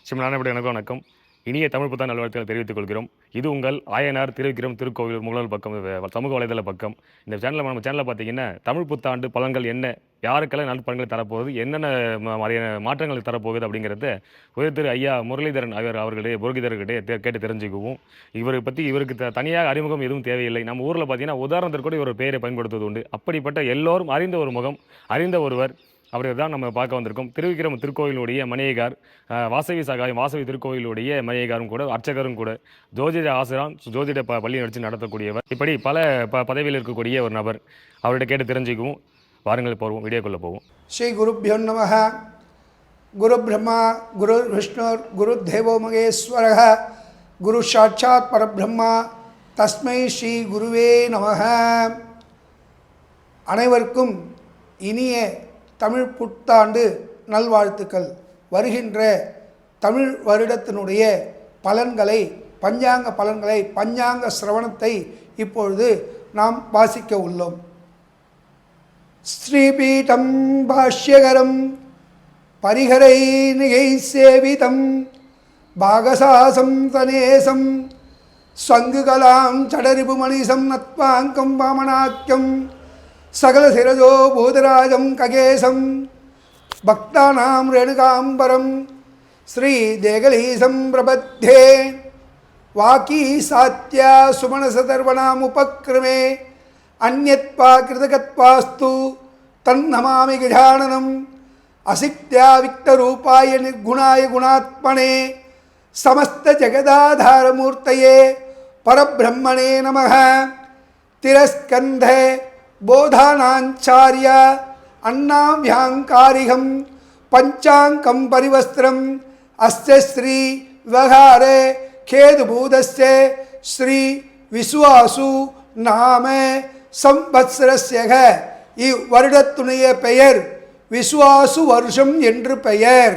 சிம்மனானபடி எனக்கு வணக்கம். இனிய தமிழ் புத்தாண்டு நல்வாழ்த்துக்களை தெரிவித்துக் கொள்கிறோம். இது உங்கள் ஆயனார் திருவிக்கிரம் திருக்கோவில் முகநூல் பக்கம், சமூக வலைதள பக்கம். இந்த நம்ம சேனலில் பார்த்தீங்கன்னா தமிழ் புத்தாண்டு பலன்கள் என்ன, யாருக்கெல்லாம் நற்பலன்களை தரப்போகுது, என்னென்ன மாதிரியான மாற்றங்கள் தரப்போகுது அப்படிங்கிறத திரு ஐயா முரளிதரன் அவர்களுடைய புரோகிதர்கிட்ட கேட்டு தெரிஞ்சுக்குவோம். இவருக்கு தனியாக அறிமுகம் எதுவும் தேவையில்லை. நம்ம ஊரில் பார்த்தீங்கன்னா உதாரணத்திற்கு கூட இவர் பெயரை பயன்படுத்துவது உண்டு. அப்படிப்பட்ட எல்லோரும் அறிந்த ஒரு முகம், அறிந்த ஒருவர். அவரை தான் நம்ம பார்க்க வந்திருக்கோம். திருவிக்கிரம் திருக்கோயிலுடைய மணியகார், வாசவி சகாயம் வாசவி திருக்கோயிலுடைய மணியகாரும் கூட, அர்ச்சகரும் கூட, ஜோதிட ஆசிரான் ஜோதிட பள்ளி நடிச்சு நடத்தக்கூடியவர். இப்படி பல பதவியில் இருக்கக்கூடிய ஒரு நபர். அவர்கிட்ட கேட்டு தெரிஞ்சுக்குவோம். வாருங்கள் போவோம், வீடியோக்குள்ளே போவோம். ஸ்ரீ குருப்யோ நமஹ. குரு பிரம்மா குரு விஷ்ணு குரு தேவோ மகேஸ்வரः குரு சாட்சாத் பரபிரம்மா தஸ்மை ஸ்ரீ குருவே நமஹ. அனைவருக்கும் இனிய தமிழ் புத்தாண்டு நல்வாழ்த்துக்கள். வருகின்ற தமிழ் வருடத்தினுடைய பலன்களை, பஞ்சாங்க பலன்களை, பஞ்சாங்க சிரவணத்தை இப்பொழுது நாம் வாசிக்க உள்ளோம். ஸ்ரீபீடம் பாஷ்யகரம் பரிகரை நிகை சேவிதம் பாகசாசம் தனேசம் ஸ்வங்குகலாம் சடரிபு மணிசம் நத்வாங்கம் வாமனாக்கியம் சகல சிரஜோ பூதராஜம் ககேசம் பக்தானாம் ரேணுகாம்பரம் ஸ்ரீ தேகலீசம் பிரபத்தே வாக்கீ சாத்யா சுமனசதர்வணாம் உபக்ரமே அந்யத்வா கிருதகத்வாஸ்து தன்னமாமி கஜானனம் அசித்யா விக்தரூபாய நிர்குணாய குணாத்மனே சமஸ்த ஜெகதாதாரமூர்த்தயே பரபிரம்மணே நமः. திரஸ்கந்தே போதானாச்சாரிய அண்ணாவியாங்காரிகம் பஞ்சாங்கம் பரிவஸ்திரம் அஸ்ய ஸ்ரீ விவகாரே கேதுபூதஸ்ய ஸ்ரீ விசுவாசு நாம சம்வத்சரஸ்ய. இவ்வருடத்துடைய பெயர் விசுவாசு வருஷம் என்று பெயர்.